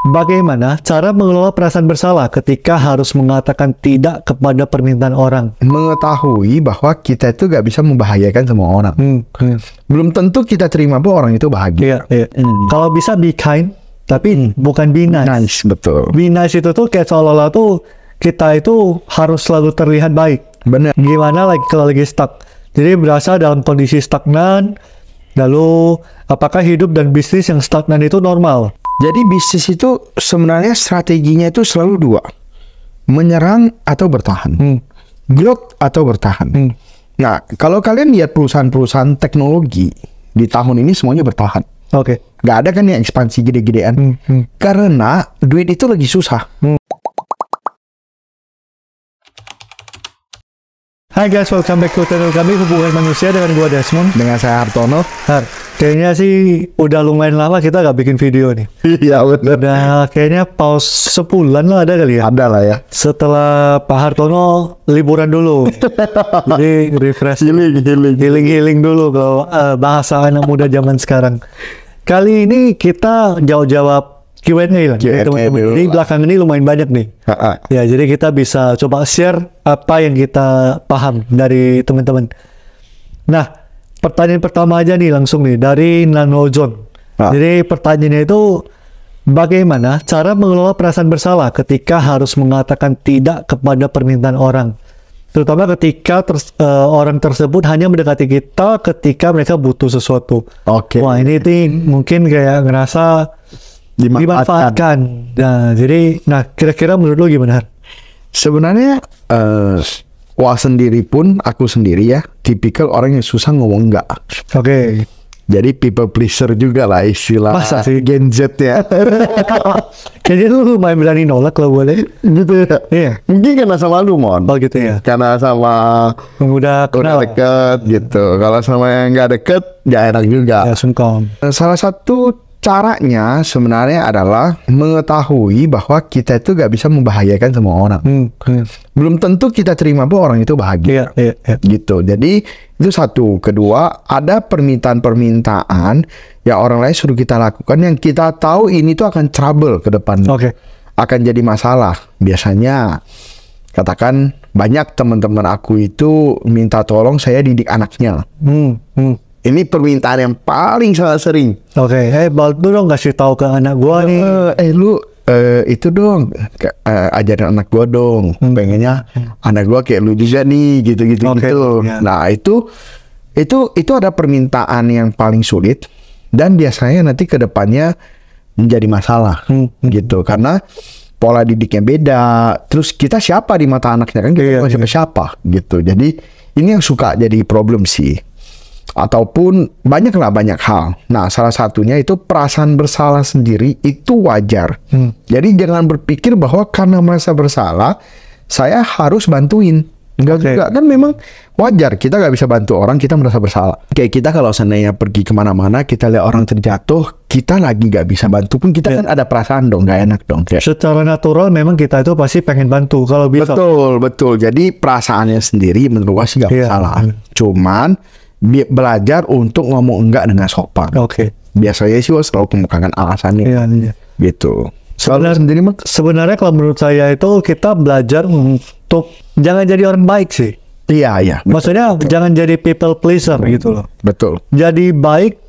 Bagaimana cara mengelola perasaan bersalah ketika harus mengatakan tidak kepada permintaan orang? Mengetahui bahwa kita itu gak bisa membahayakan semua orang. Belum tentu kita terima bahwa orang itu bahagia. Kalau bisa be kind, tapi bukan be nice. Nice, betul. Be nice itu tuh kayak seolah-olah tuh kita itu harus selalu terlihat baik. Bener. Gimana lagi kalau lagi stuck? Jadi berasa dalam kondisi stagnan. Lalu apakah hidup dan bisnis yang stagnan itu normal? Jadi bisnis itu sebenarnya strateginya itu selalu dua. Menyerang atau bertahan. Growth atau bertahan. Nah, kalau kalian lihat perusahaan-perusahaan teknologi di tahun ini semuanya bertahan. Oke. Gak ada kan yang ekspansi gede-gedean. Karena duit itu lagi susah. Hai guys, welcome back to channel kami Hubungan Manusia dengan gua Desmond. Dengan saya Hartono. Kayaknya sih udah lumayan lama kita gak bikin video nih. Iya benar. Udah kayaknya pause sebulan lah ada kali ya. Ada lah ya. Setelah Pak Hartono liburan dulu. Jadi refresh, healing dulu kalau bahasa anak muda zaman sekarang. Kali ini kita jawab Q&A lah. Jadi belakang ini lumayan banyak nih. Ya, jadi kita bisa coba share apa yang kita paham dari teman-teman. Nah, pertanyaan pertama aja nih langsung nih dari Nano John. Jadi pertanyaannya itu, bagaimana cara mengelola perasaan bersalah ketika harus mengatakan tidak kepada permintaan orang? Terutama ketika orang tersebut hanya mendekati kita ketika mereka butuh sesuatu. Oke. Wah, ini mungkin kayak ngerasa dimanfaatkan. Nah, jadi, kira-kira menurut lo gimana? Sebenarnya, aku sendiri ya, tipikal orang yang susah ngomong enggak. Oke. Jadi people pleaser juga lah istilah. Masa sih? Gen Z ya. Kayaknya lu lumayan berani nolak kalau boleh. Gitu ya. Iya. Mungkin karena sama lu, Mon. Oh gitu ya. Karena sama udah kenal deket gitu. Kalau sama yang nggak deket, nggak enak juga. Ya, sungkem. Salah satu caranya sebenarnya adalah mengetahui bahwa kita itu gak bisa membahayakan semua orang. Belum tentu kita terima bahwa orang itu bahagia. Gitu. Jadi itu satu. Kedua, ada permintaan-permintaan yang orang lain suruh kita lakukan yang kita tahu ini tuh akan trouble ke depan. Akan jadi masalah. Biasanya katakan banyak teman-teman aku itu minta tolong saya didik anaknya. Ini permintaan yang paling sangat sering. Bantu dong kasih tahu ke anak gua nih. Lu itu dong ajarin anak gua dong. Pengennya anak gua kayak lu juga nih, gitu-gitu. Nah, itu ada permintaan yang paling sulit dan biasanya nanti ke depannya menjadi masalah. Gitu. Karena pola didiknya beda. Terus kita siapa di mata anaknya kan? Kita siapa gitu. Jadi ini yang suka jadi problem sih. Ataupun banyak hal. Nah, salah satunya itu perasaan bersalah sendiri itu wajar. Jadi jangan berpikir bahwa karena merasa bersalah saya harus bantuin. Enggak juga, kan memang wajar kita nggak bisa bantu orang, kita merasa bersalah. Kayak kita kalau seandainya pergi kemana-mana, kita lihat orang terjatuh, kita lagi nggak bisa bantu pun kita kan ada perasaan dong, nggak enak dong. Secara natural memang kita itu pasti pengen bantu kalau bisa. Betul. Jadi perasaannya sendiri menurut gua sih nggak masalah. Cuman belajar untuk ngomong enggak dengan sopan. Biasanya sih selalu kemukakan alasannya. Gitu. Sebenarnya kalau menurut saya itu kita belajar untuk jangan jadi orang baik sih. Iya. Maksudnya jangan jadi people pleaser gitu loh. Betul. Jadi baik,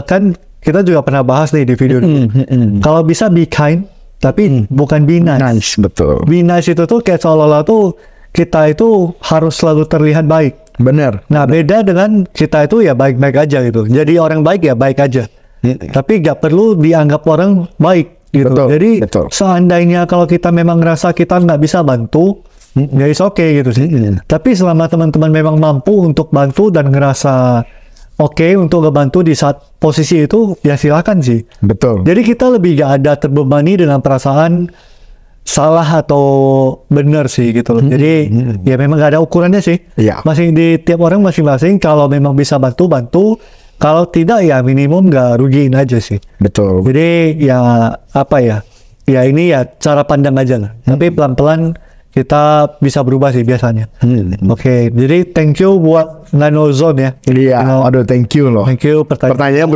kan kita juga pernah bahas nih di video ini. Kalau bisa be kind, tapi bukan be nice. Betul. Be nice itu tuh kayak seolah-olah tuh kita itu harus selalu terlihat baik. Benar. Nah, beda dengan kita itu ya baik-baik aja gitu. Jadi orang baik ya baik aja. Tapi gak perlu dianggap orang baik gitu. Jadi seandainya kalau kita memang ngerasa kita nggak bisa bantu, ya is okay gitu sih. Tapi selama teman-teman memang mampu untuk bantu dan ngerasa oke untuk ngebantu di saat posisi itu, ya silakan sih. Betul. Jadi kita lebih gak ada terbebani dengan perasaan salah atau benar sih gitu loh. Jadi ya memang gak ada ukurannya sih. Masih di tiap orang masing-masing. Kalau memang bisa bantu. Kalau tidak ya minimum gak rugiin aja sih. Betul. Jadi ya apa ya? Ya ini ya cara pandang aja lah. Tapi pelan-pelan kita bisa berubah sih biasanya. Jadi thank you buat Nano Zone ya. Aduh thank you loh. Thank you. Pertanyaannya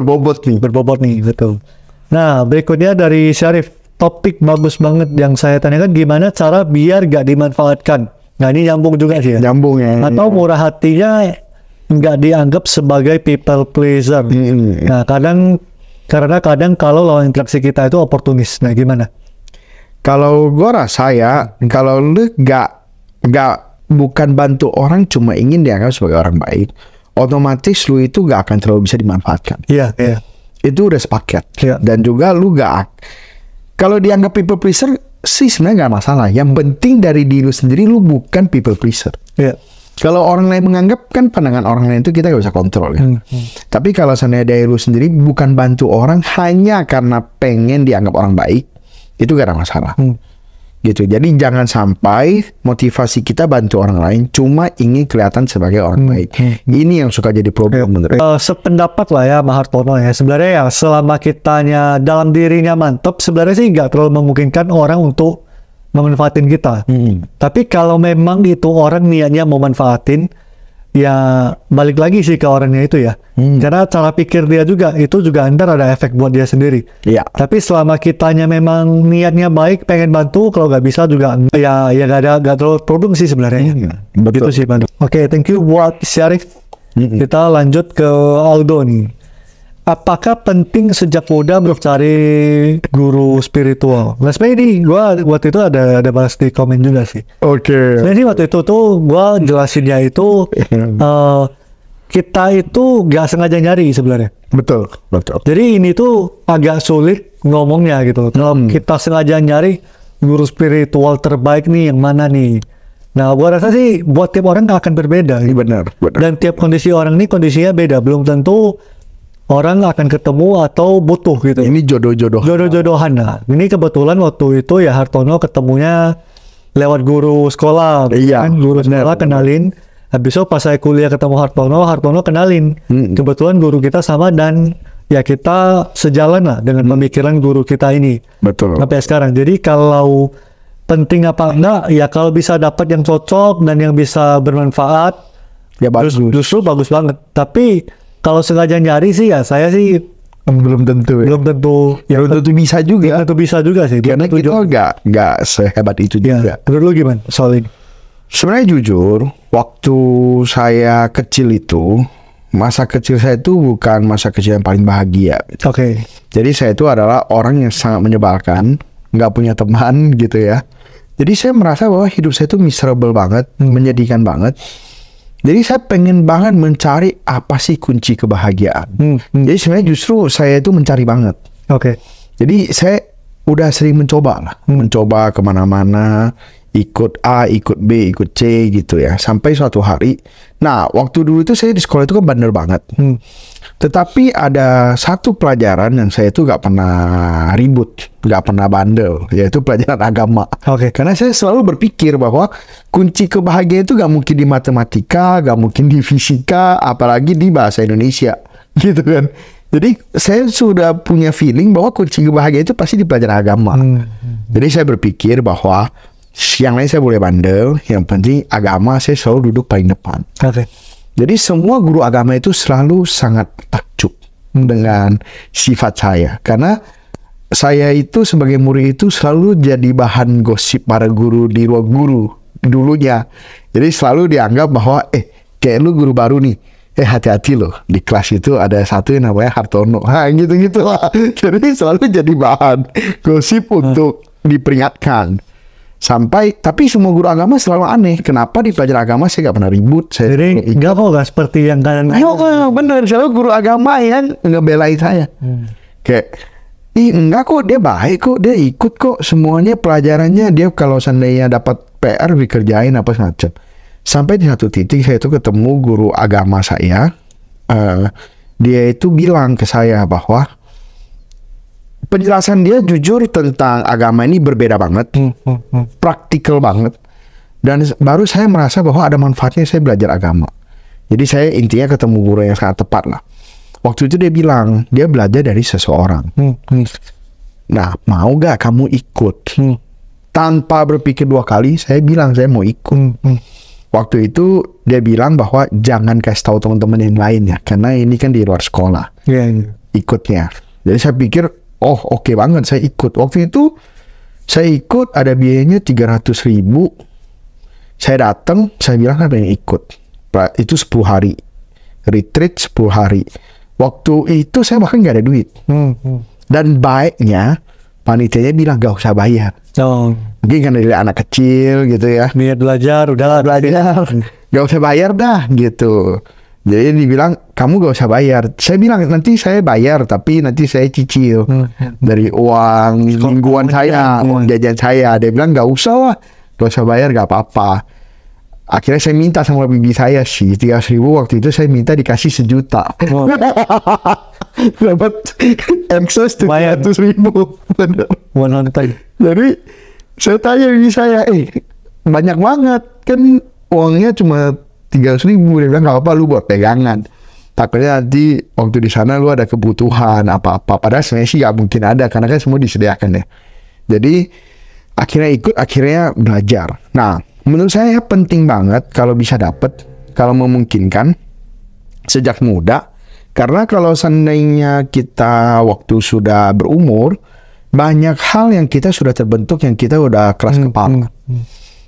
berbobot nih. Betul. Nah berikutnya dari Syarif. topik bagus banget yang saya tanyakan, gimana cara biar gak dimanfaatkan. Nah ini nyambung juga sih ya. Nyambung ya. Atau murah hatinya nggak dianggap sebagai people pleaser. Nah karena kadang kalau lawan interaksi kita itu oportunis. Nah gimana? Kalau gua rasa ya, kalau lu bukan bantu orang cuma ingin dianggap sebagai orang baik, otomatis lu itu gak akan terlalu bisa dimanfaatkan. Iya, iya. Itu udah sepaket. Iya. Dan juga lu kalau dianggap people pleaser sih sebenarnya gak masalah. Yang penting dari diri lu sendiri, lu bukan people pleaser. Iya. Kalau orang lain menganggap, kan pandangan orang lain itu kita gak bisa kontrol ya. Tapi kalau seandainya dari lu sendiri bukan bantu orang hanya karena pengen dianggap orang baik, itu gak ada masalah. Gitu. Jadi jangan sampai motivasi kita bantu orang lain cuma ingin kelihatan sebagai orang baik. Ini yang suka jadi problem menurut saya. Sependapat lah ya sama Hartono ya. Sebenarnya ya selama kitanya dalam dirinya mantap, sebenarnya sih nggak terlalu memungkinkan orang untuk memanfaatin kita. Tapi kalau memang itu orang niatnya mau manfaatin, ya balik lagi sih ke orangnya itu ya. Karena cara pikir dia juga itu juga ntar ada efek buat dia sendiri. Iya. Tapi selama kitanya memang niatnya baik, pengen bantu, kalau nggak bisa juga ya nggak terlalu problem sih sebenarnya. Betul. Gitu sih Bang. Oke, thank you buat sharing. Kita lanjut ke Aldo nih. Apakah penting sejak muda mencari guru spiritual? Nah sebenarnya ini gue waktu itu ada bahas di komen juga sih. Oke. Jadi waktu itu tuh gue jelasinnya itu kita itu gak sengaja nyari sebenarnya. Betul. Jadi ini tuh agak sulit ngomongnya gitu. Kalau kita sengaja nyari guru spiritual terbaik nih yang mana nih? Nah, gue rasa sih buat tiap orang akan berbeda. Gitu. Benar. Dan tiap kondisi orang ini kondisinya beda. Belum tentu orang akan ketemu atau butuh gitu. Ini Jodoh-jodohan. Nah, ini kebetulan waktu itu ya Hartono ketemunya lewat guru sekolah. Iya. Kan? Guru sekolah kenalin. Habis itu pas saya kuliah ketemu Hartono kenalin. Kebetulan guru kita sama dan ya kita sejalan lah dengan pemikiran guru kita ini. Betul. Sampai sekarang. Jadi kalau penting apa enggak, ya kalau bisa dapat yang cocok dan yang bisa bermanfaat, ya bagus. Justru bagus banget. Tapi kalau sengaja nyari sih ya saya sih belum tentu. Belum tentu. Ya belum tentu bisa juga. Belum tentu bisa juga sih. Karena kita nggak sehebat itu juga. Menurut lu gimana soal ini? Sebenarnya jujur, waktu saya kecil itu, masa kecil saya itu bukan masa kecil yang paling bahagia. Oke. Jadi saya itu adalah orang yang sangat menyebalkan, nggak punya teman gitu ya. Jadi saya merasa bahwa hidup saya itu miserable banget, menyedihkan banget. Jadi saya pengen banget mencari apa sih kunci kebahagiaan. Jadi sebenarnya justru saya itu mencari banget. Oke. Jadi saya udah sering mencoba lah, mencoba kemana-mana, ikut A, ikut B, ikut C gitu ya. Sampai suatu hari, nah waktu dulu itu saya di sekolah itu kan bandel banget. Tetapi ada satu pelajaran yang saya itu gak pernah ribut, gak pernah bandel, yaitu pelajaran agama. Oke. Karena saya selalu berpikir bahwa kunci kebahagiaan itu gak mungkin di matematika, gak mungkin di fisika, apalagi di bahasa Indonesia, gitu kan. Jadi saya sudah punya feeling bahwa kunci kebahagiaan itu pasti di pelajaran agama. Jadi saya berpikir bahwa yang lain saya boleh bandel, yang penting agama saya selalu duduk paling depan. Oke. Jadi semua guru agama itu selalu sangat takjub dengan sifat saya. Karena saya itu sebagai murid itu selalu jadi bahan gosip para guru di ruang guru dulunya. Jadi selalu dianggap bahwa kayak lu guru baru nih. Hati-hati loh, di kelas itu ada satu yang namanya Hartono. Gitu-gitu lah. Jadi selalu jadi bahan gosip untuk diperingatkan. Tapi semua guru agama selalu aneh. Kenapa di pelajaran agama saya gak pernah ribut? Jadi gak seperti yang kalian. Bener, selalu guru agama yang ngebelain saya. Kayak, enggak kok, dia baik kok, dia ikut kok semuanya pelajarannya. Dia kalau seandainya dapat PR dikerjain apa semacam. Sampai di satu titik saya itu ketemu guru agama saya. Dia itu bilang ke saya bahwa penjelasan dia jujur tentang agama ini berbeda banget, praktikal banget, dan baru saya merasa bahwa ada manfaatnya saya belajar agama. Jadi saya intinya ketemu guru yang sangat tepat lah. Waktu itu dia bilang dia belajar dari seseorang. Nah, mau gak kamu ikut? Tanpa berpikir dua kali, saya bilang saya mau ikut. Waktu itu dia bilang bahwa jangan kasih tahu teman-teman yang lain ya, karena ini kan di luar sekolah. Ikutnya. Jadi saya pikir oh oke banget saya ikut. Waktu itu saya ikut ada biayanya 300.000. Saya datang, saya bilang apa yang ikut. Itu 10 hari. Retreat 10 hari. Waktu itu saya bahkan nggak ada duit. Dan baiknya panitianya bilang gak usah bayar. Mungkin kan dari anak kecil gitu ya. Niat belajar, udahlah belajar. Gak usah bayar dah gitu. Jadi dibilang kamu gak usah bayar. Saya bilang nanti saya bayar tapi nanti saya cicil dari uang mingguan saya, uang jajan saya. Dia bilang gak usah lah, gak usah bayar gak apa-apa. Akhirnya saya minta sama bibi saya sih 300.000. Waktu itu saya minta dikasih 1 juta. Dapat akses 300.000. Bener. Jadi saya tanya bibi saya, banyak banget kan uangnya cuma 300.000. Dia bilang gak apa-apa, lu buat pegangan. Takutnya nanti waktu di sana lu ada kebutuhan apa-apa. Padahal sebenarnya sih gak mungkin ada karena kan semua disediakan ya. Jadi akhirnya ikut, akhirnya belajar. Nah, menurut saya penting banget kalau bisa dapat, kalau memungkinkan sejak muda. Karena kalau seandainya kita waktu sudah berumur, banyak hal yang kita sudah terbentuk yang kita udah keras kepala.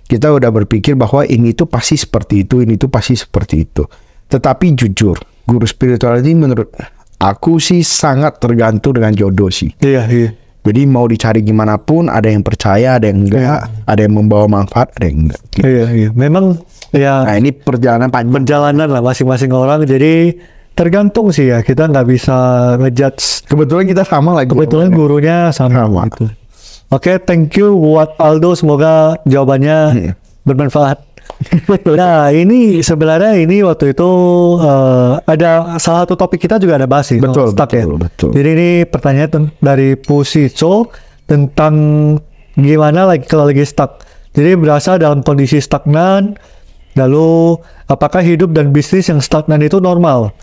Kita udah berpikir bahwa ini tuh pasti seperti itu, ini tuh pasti seperti itu. Tetapi jujur, guru spiritual ini menurut aku sih sangat tergantung dengan jodoh sih. Iya. Jadi mau dicari gimana pun, ada yang percaya, ada yang enggak, ada yang membawa manfaat, ada yang enggak. Iya. Memang ya. Nah ini perjalanan panjang. Perjalanan lah masing-masing orang. Jadi tergantung sih ya. Kita nggak bisa ngejudge. Kebetulan kita sama lagi. Kebetulan gurunya sama. Gitu. Oke, thank you buat Aldo. Semoga jawabannya bermanfaat. Nah, ini sebenarnya waktu itu ada salah satu topik kita juga ada bahas sih. Betul. Jadi ini pertanyaan dari Pusico tentang gimana kalau lagi stuck. Jadi berasa dalam kondisi stagnan. Lalu, apakah hidup dan bisnis yang stagnan itu normal?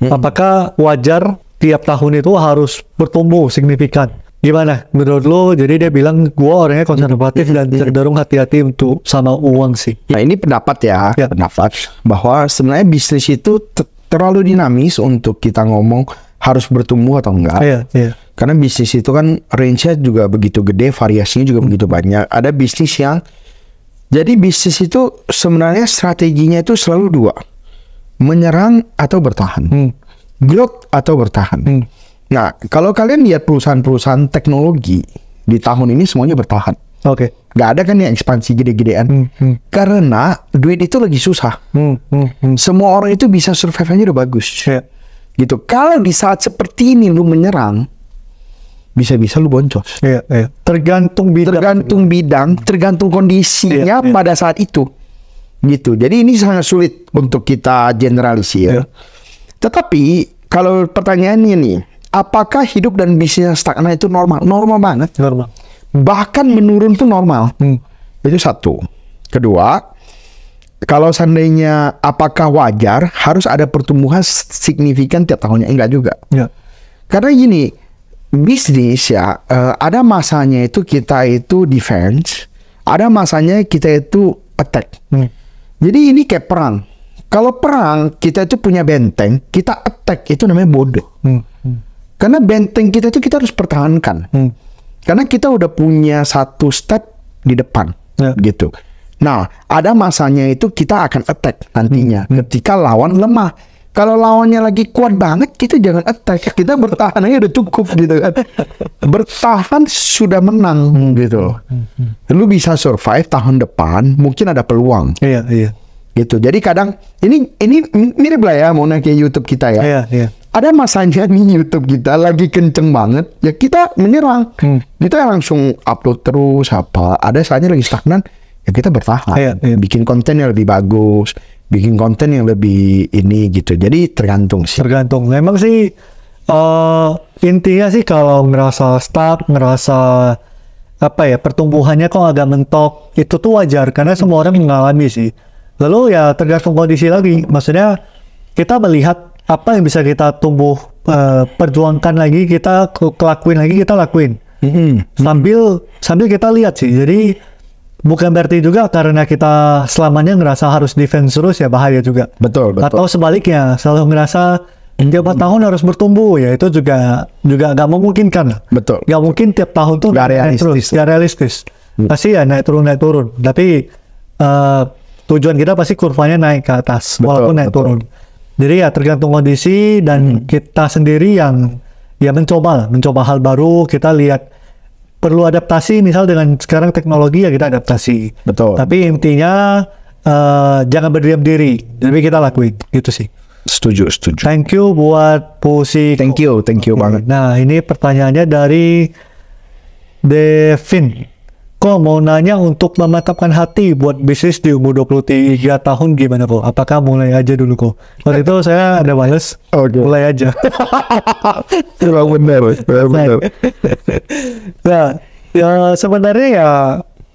Apakah wajar tiap tahun itu harus bertumbuh signifikan? Gimana menurut lo? Jadi dia bilang gua orangnya konservatif dan cenderung hati-hati untuk sama uang sih. Nah ini pendapat ya. Pendapat bahwa sebenarnya bisnis itu terlalu dinamis untuk kita ngomong harus bertumbuh atau enggak. Iya. Karena bisnis itu kan range-nya juga begitu gede, variasinya juga begitu banyak. Ada bisnis yang jadi bisnis itu sebenarnya strateginya itu selalu 2. Menyerang atau bertahan. Growth atau bertahan. Nah, kalau kalian lihat perusahaan-perusahaan teknologi di tahun ini semuanya bertahan. Oke. Gak ada kan yang ekspansi gede-gedean. Karena duit itu lagi susah. Semua orang itu bisa survive aja udah bagus. Gitu. Kalau di saat seperti ini lu menyerang, bisa-bisa lu boncos. Tergantung bidang, tergantung kondisinya pada saat itu. Gitu. Jadi ini sangat sulit untuk kita generalisir. Tetapi kalau pertanyaannya nih, apakah hidup dan bisnis stagnan itu normal? Normal banget. Normal. Bahkan menurun pun normal. Itu satu. Kedua, kalau seandainya apakah wajar harus ada pertumbuhan signifikan tiap tahunnya? Enggak juga. Karena gini, bisnis ya, ada masanya itu kita itu defense, ada masanya kita itu attack. Jadi ini kayak perang. Kalau perang, kita itu punya benteng, kita attack, itu namanya bodoh. Karena benteng kita itu kita harus pertahankan. Karena kita udah punya satu step di depan. Gitu. Nah, ada masanya itu kita akan attack nantinya. Ketika lawan lemah. Kalau lawannya lagi kuat banget, kita jangan attack. Kita bertahan aja udah cukup gitu kan. Bertahan sudah menang gitu. Lu bisa survive tahun depan, mungkin ada peluang. Iya. Gitu. Jadi kadang ini mirip lah ya mau naik YouTube kita ya. Ada masanya nih YouTube kita lagi kenceng banget, ya kita menyerang. Kita langsung upload terus apa. Ada saatnya lagi stagnan, ya kita bertahan. Bikin konten yang lebih bagus, bikin konten yang lebih ini gitu. Jadi tergantung sih. Tergantung. Memang sih intinya sih kalau ngerasa stuck, ngerasa pertumbuhannya kok agak mentok, itu tuh wajar karena semua orang mengalami sih. Lalu ya tergantung kondisi lagi. Maksudnya kita melihat apa yang bisa kita perjuangkan lagi, kita lakuin lagi, kita lakuin. Sambil kita lihat sih. Jadi bukan berarti juga karena kita selamanya ngerasa harus defense terus ya bahaya juga. Betul. Atau sebaliknya selalu ngerasa Tiap 4 tahun harus bertumbuh ya, itu juga nggak memungkinkan lah. Betul. Nggak mungkin tiap tahun tuh Nggak naik realistis. terus, nggak realistis. Pasti ya naik turun. Tapi tujuan kita pasti kurvanya naik ke atas, Betul, walaupun naik betul. turun. Jadi ya tergantung kondisi dan kita sendiri yang ya mencoba hal baru. Kita lihat perlu adaptasi, misal dengan sekarang teknologi ya kita adaptasi. Betul. Tapi intinya jangan berdiam diri. Jadi kita lakuin gitu sih. Setuju. Thank you buat Pusi. Thank you banget. Nah, ini pertanyaannya dari Devin. Kok mau nanya untuk memantapkan hati buat bisnis di umur 23 tahun gimana kok? Apakah mulai aja dulu kok? Waktu itu saya ada bales, mulai aja. Benar. Nah, ya sebenarnya ya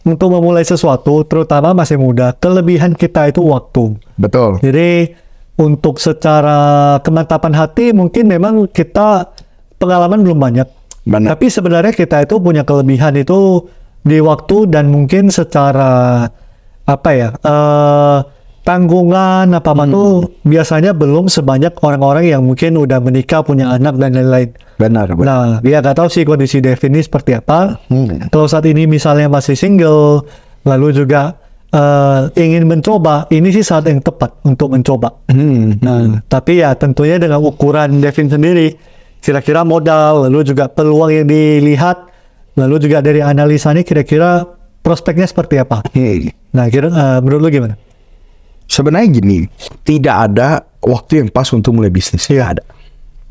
untuk memulai sesuatu, terutama masih muda, kelebihan kita itu waktu. Betul. Jadi untuk secara kemantapan hati mungkin memang kita pengalaman belum banyak. Benar. Tapi sebenarnya kita itu punya kelebihan itu di waktu dan mungkin secara tanggungan tuh biasanya belum sebanyak orang-orang yang mungkin udah menikah, punya anak dan lain-lain. Benar. Nah, dia nggak tahu sih kondisi Devin ini seperti apa. Kalau saat ini misalnya masih single, lalu juga ingin mencoba, ini sih saat yang tepat untuk mencoba. Nah, tapi ya tentunya dengan ukuran Devin sendiri, kira-kira modal, lalu juga peluang yang dilihat, lalu juga dari analisanya kira-kira prospeknya seperti apa. Nah, menurut lu gimana? Sebenarnya gini, tidak ada waktu yang pas untuk mulai bisnis. Tidak ada.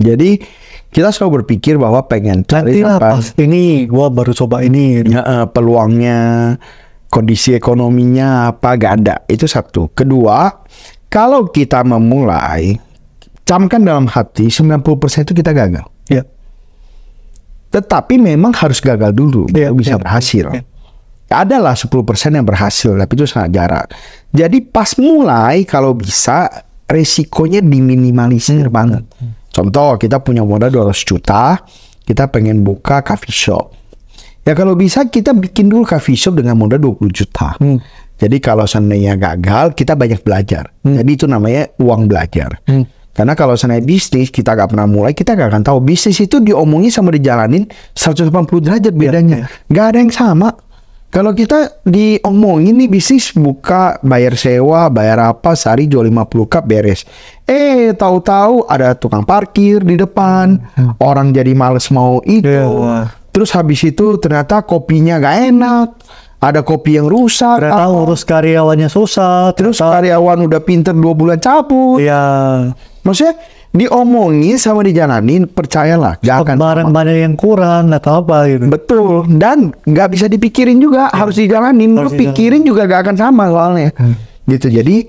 Jadi kita selalu berpikir bahwa pengen cari pas ini, gua baru coba ini. Peluangnya, kondisi ekonominya apa, gak ada. Itu satu. Kedua, kalau kita memulai, camkan dalam hati 90% itu kita gagal. Ya. Tetapi memang harus gagal dulu untuk bisa berhasil. Adalah 10% yang berhasil, tapi itu sangat jarang. Jadi pas mulai kalau bisa resikonya diminimalisir banget. Contoh, kita punya modal 200 juta, kita pengen buka coffee shop. Ya kalau bisa kita bikin dulu coffee shop dengan modal 20 juta. Jadi kalau seandainya gagal, kita banyak belajar. Jadi itu namanya uang belajar. Karena kalau seandainya bisnis, kita gak pernah mulai, kita gak akan tahu. Bisnis itu diomongin sama dijalanin 180 derajat bedanya. Gak ada yang sama. Kalau kita diomongin nih bisnis, buka, bayar sewa, bayar apa, sehari jual 50 cup beres. Tahu-tahu ada tukang parkir di depan, orang jadi males mau itu. Terus habis itu ternyata kopinya gak enak. Ada kopi yang rusak. Ternyata urus karyawannya susah. Terus karyawan udah pinter 2 bulan cabut. Iya. Maksudnya diomongin sama dijalanin, percayalah gak akan barang-barang yang kurang atau apa gitu. Betul. Dan nggak bisa dipikirin juga, harus dijalanin. Lu pikirin juga gak akan sama soalnya. Gitu. Jadi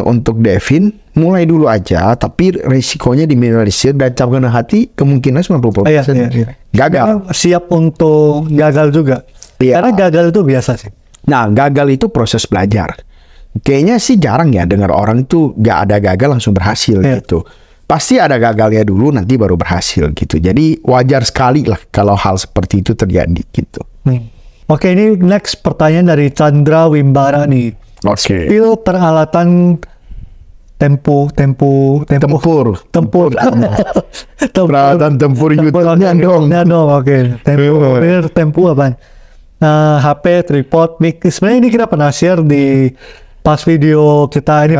untuk Devin mulai dulu aja, tapi risikonya diminimalisir dan camkan hati kemungkinan 90%. Gagal. Siap untuk gagal juga. Karena gagal itu biasa sih. Nah, gagal itu proses belajar. Kayaknya sih jarang ya dengar orang itu gak ada gagal langsung berhasil gitu. Pasti ada gagalnya dulu, nanti baru berhasil gitu. Jadi wajar sekali lah kalau hal seperti itu terjadi gitu. Oke, ini next pertanyaan dari Chandra Wimbara nih. Skill peralatan tempur. Peralatan tempur YouTube-nya dong. Oke. Tempur apa? HP, tripod, mic. Sebenarnya ini kita pernah share di pas video kita ini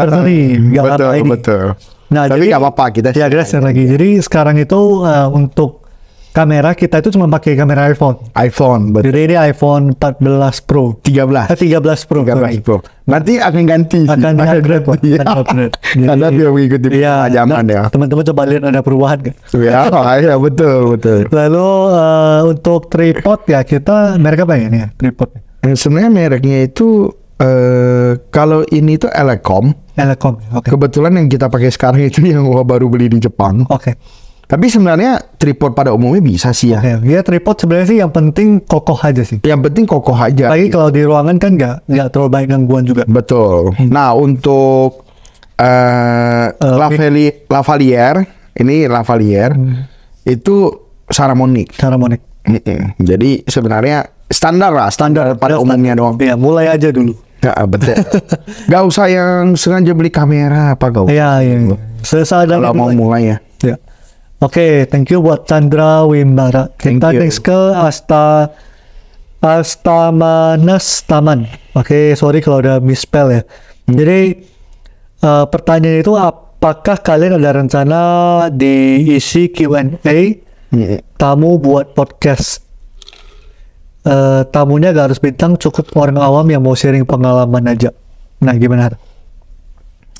Betul. Nah, tapi nggak apa-apa kita share lagi. Jadi sekarang itu untuk kamera kita itu cuma pakai kamera iPhone. Betul. Jadi ini iPhone 14 Pro. 13 Pro. Nanti akan ganti. Akan upgrade. Karena dia mengikuti zaman ya. Teman-teman coba lihat ada perubahan kan? Ya, betul. Lalu untuk tripod ya kita merek apa ya ini ya tripod? Sebenarnya mereknya itu kalau ini tuh Elecom. Kebetulan yang kita pakai sekarang itu yang gua baru beli di Jepang. Tapi sebenarnya tripod pada umumnya bisa sih ya. Ya tripod sebenarnya sih yang penting kokoh aja sih. Yang penting kokoh aja. Lagi kalau di ruangan kan nggak terlalu banyak gangguan juga. Betul. Nah untuk lavalier itu Saramonic. Jadi sebenarnya standar pada umumnya doang. Ya mulai aja dulu. Ya betul. Gak usah yang sengaja beli kamera apa gak usah. Iya. Kalau mau mulai ya. Oke, thank you buat Chandra Wimbara. Kita you. next ke Astamanas Taman. Oke, sorry kalau udah misspell ya. Jadi pertanyaan itu, apakah kalian ada rencana diisi Q&A tamu buat podcast? Tamunya gak harus bintang, cukup orang awam yang mau sharing pengalaman aja. Nah, gimana?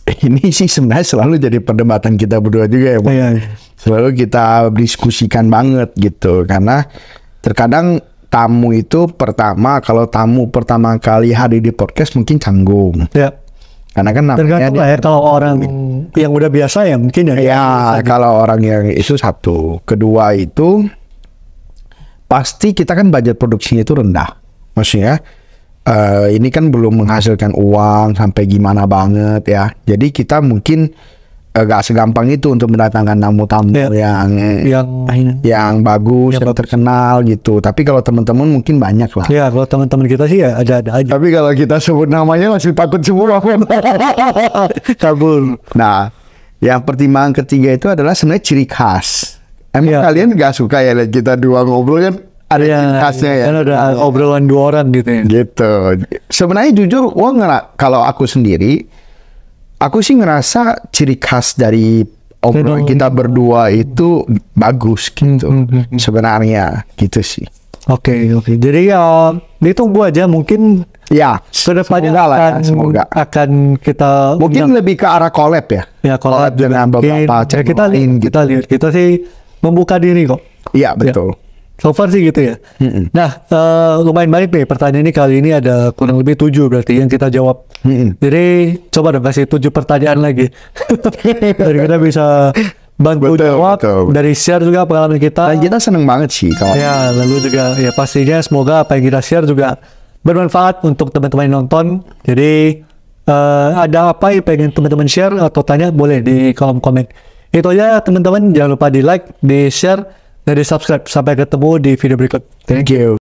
Ini sih sebenarnya selalu jadi perdebatan kita berdua juga ya, Bang. Iya. Selalu kita diskusikan banget gitu, karena terkadang tamu itu kalau tamu pertama kali hadir di podcast mungkin canggung. Ya. Karena kan Tergantung lah ya, kalau orang yang udah biasa ya mungkin ya. Ya, kalau orang yang itu satu. Kedua itu pasti kita kan budget produksinya itu rendah. Maksudnya ini kan belum menghasilkan uang sampai gimana banget ya. Jadi kita mungkin gak segampang itu untuk mendatangkan tamu-tamu yang bagus, yang terkenal gitu. Tapi kalau teman-teman mungkin banyak lah. Ya, kalau teman-teman kita sih ya ada-ada aja. Tapi kalau kita sebut namanya masih takut semua. Kabur. Nah, yang pertimbangan ketiga itu adalah sebenarnya ciri khas. Emang kalian gak suka ya lihat kita dua ngobrol kan? Ada ciri khasnya ya. Kan ada obrolan dua orang gitu ya. Gitu. Sebenarnya jujur, kalau aku sendiri, aku sih ngerasa ciri khas dari obrolan kita berdua itu bagus gitu. Sebenarnya gitu sih. Oke. Jadi ditunggu aja, mungkin ya kedepannya akan kita mungkin lebih ke arah collab ya. Ya, collab dengan beberapa kita lihat, kita sih membuka diri kok. Iya, betul. So far sih gitu ya. Nah, lumayan baik nih pertanyaan ini, kali ini ada kurang lebih 7 berarti yang kita jawab. Jadi coba dong kasih 7 pertanyaan lagi. Jadi kita bisa bantu jawab, dari share juga pengalaman kita. Dan kita seneng banget sih kalau. Ya, lalu juga ya pastinya semoga apa yang kita share juga bermanfaat untuk teman-teman yang nonton. Jadi ada apa yang pengen teman-teman share atau tanya, boleh di kolom komen. Itu aja teman-teman, jangan lupa di like, di share, dan di subscribe. Sampai ketemu di video berikut. Thank you.